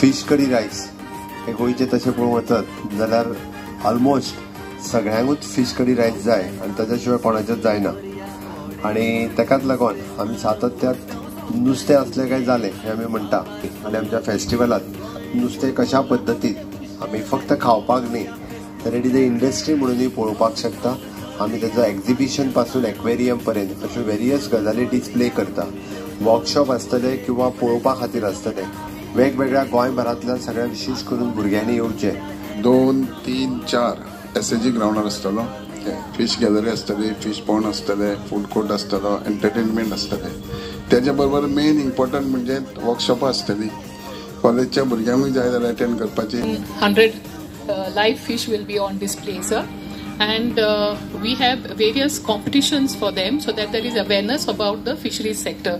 Fish कडी रायस हे गोयचे तशें पळोवंक वचत जाल्यार ऑलमोस्ट सगळ्यांकूच फिश कडी रायस जाय आनी ताच्या शिवाय कोणाचेच जायना. आणि ताकाच लागून आमी सातत्यात नुस्तें असलें काय जालें हें आमी म्हणटा. आनी आमच्या फेस्टिवलात नुस्तें कशा पद्दतीन आमी फक्त खावपाक न्ही तर इट इज अ इंडस्ट्री म्हणूनय पळोवपाक शकता. आमी ताचो एक्झिबिशन पासून एक्वेरियम पर्यंत अश्यो वेरियस गजाली डिस्प्ले करता. वर्कशॉप आसतले किंवा पळोवपा खातीर आसतले. वेगवेगळ्या गोंयभरांतल्यान सगळ्या विशेष करून भुरग्यांनी येवचे. 2, 3, 4 एसएजी ग्राउंडार आसतलो. फिश गॅलरी आसतली, फिश पॉन्ड आसतले, फूड कोर्ट आसतलो, एंटरटेनमेंट आसतले. त्याच्या बरोबर मेन इम्पॉर्टंट म्हणजे वर्कशॉपां आसतली. कॉलेजच्या भुरग्यांकूय जाय जाल्यार अटेंड करपाची. 100 live fish will be on display, sir. And we have various competitions for them so that there is awareness about the fisheries sector.